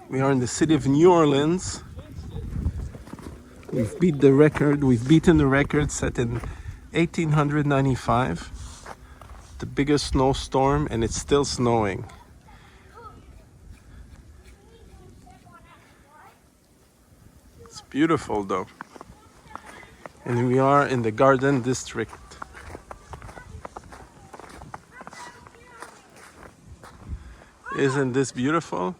We are in the city of New Orleans. We've beaten the record set in 1895. The biggest snowstorm, and it's still snowing. It's beautiful though. And we are in the Garden District. Isn't this beautiful?